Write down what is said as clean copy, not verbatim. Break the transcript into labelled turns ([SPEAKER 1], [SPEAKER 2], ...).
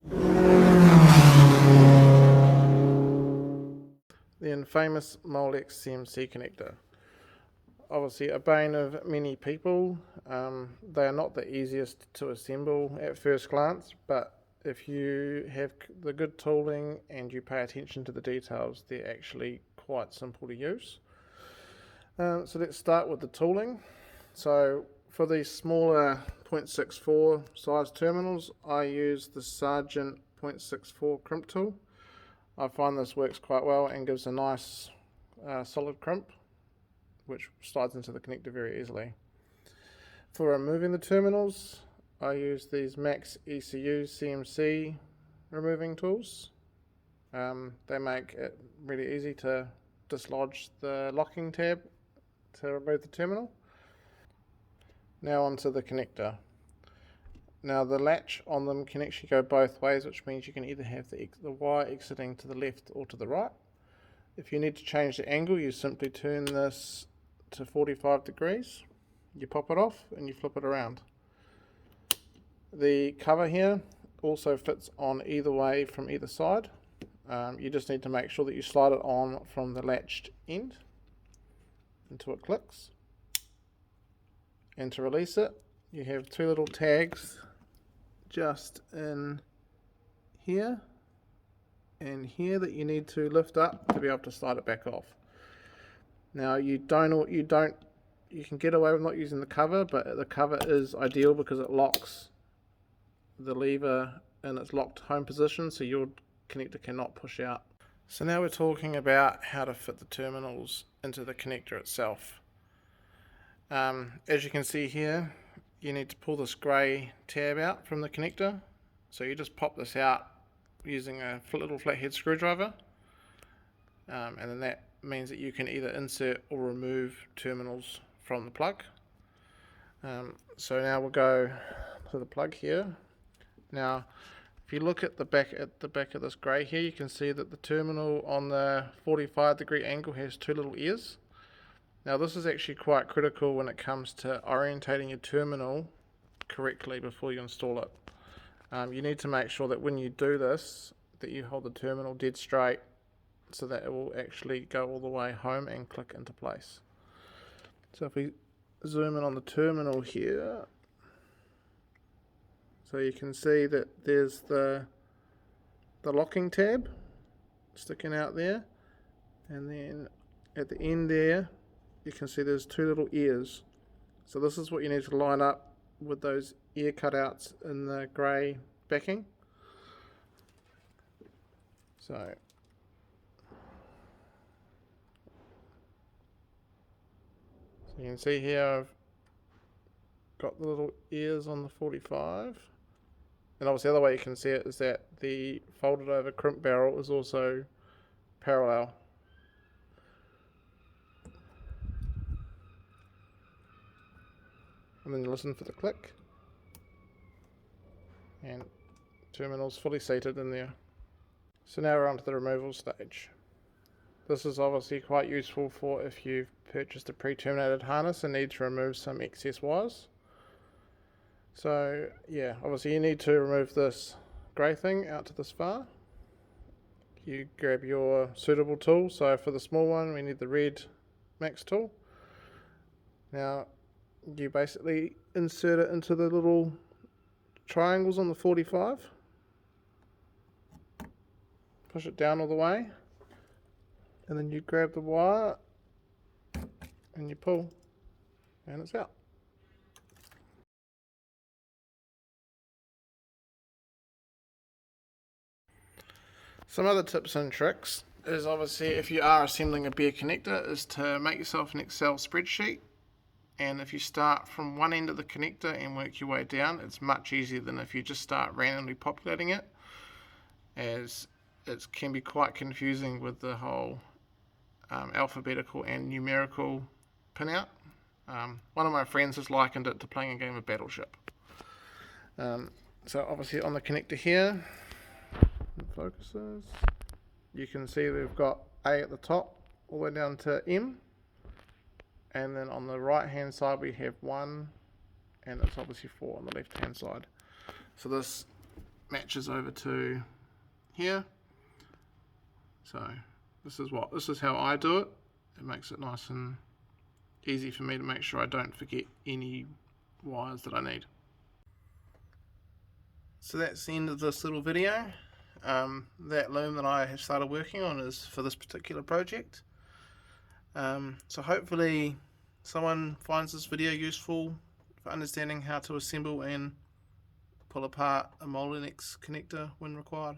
[SPEAKER 1] The infamous Molex CMC connector. Obviously a bane of many people. They are not the easiest to assemble at first glance, but if you have the good tooling and you pay attention to the details, they're actually quite simple to use. So let's start with the tooling. So for these smaller 0.64 size terminals, I use the Sargent 0.64 crimp tool. I find this works quite well and gives a nice solid crimp, which slides into the connector very easily. For removing the terminals, I use these MaxxECU CMC removing tools. They make it really easy to dislodge the locking tab to remove the terminal. Now onto the connector. Now the latch on them can actually go both ways, which means you can either have the wire exiting to the left or to the right. If you need to change the angle, you simply turn this to 45 degrees, you pop it off and you flip it around. The cover here also fits on either way from either side. You just need to make sure that you slide it on from the latched end until it clicks. And to release it, you have two little tags just in here and here that you need to lift up to be able to slide it back off. Now you can get away with not using the cover, but the cover is ideal because it locks the lever in its locked home position, so your connector cannot push out. So now we're talking about how to fit the terminals into the connector itself. As you can see here, you need to pull this grey tab out from the connector. So you just pop this out using a little flathead screwdriver, and then that means that you can either insert or remove terminals from the plug. So now we'll go to the plug here. Now if you look at the back of this grey here, you can see that the terminal on the 45 degree angle has two little ears. Now this is actually quite critical when it comes to orientating your terminal correctly before you install it. You need to make sure that when you do this, that you hold the terminal dead straight so that it will actually go all the way home and click into place. So if we zoom in on the terminal here, so you can see that there's the locking tab sticking out there, and then at the end there you can see there's two little ears. So this is what you need to line up with those ear cutouts in the grey backing. So you can see here I've got the little ears on the 45, and obviously the other way you can see it is that the folded over crimp barrel is also parallel. And then you listen for the click, and terminal's fully seated in there. So now we're on to the removal stage. This is obviously quite useful for if you've purchased a pre-terminated harness and need to remove some excess wires. So yeah, obviously you need to remove this grey thing out to this far. You grab your suitable tool. So for the small one we need the red Max tool. Now you basically insert it into the little triangles on the 45, push it down all the way, and then you grab the wire and you pull, and it's out. Some other tips and tricks is obviously if you are assembling a bare connector is to make yourself an Excel spreadsheet. And if you start from one end of the connector and work your way down, it's much easier than if you just start randomly populating it, as it can be quite confusing with the whole alphabetical and numerical pinout. One of my friends has likened it to playing a game of Battleship. So obviously on the connector here, focuses, you can see we've got A at the top all the way down to M. And then on the right hand side we have 1, and it's obviously 4 on the left hand side. So this matches over to here. So this is how I do it. It makes it nice and easy for me to make sure I don't forget any wires that I need. So that's the end of this little video. That loom that I have started working on is for this particular project. So hopefully someone finds this video useful for understanding how to assemble and pull apart a Molex connector when required.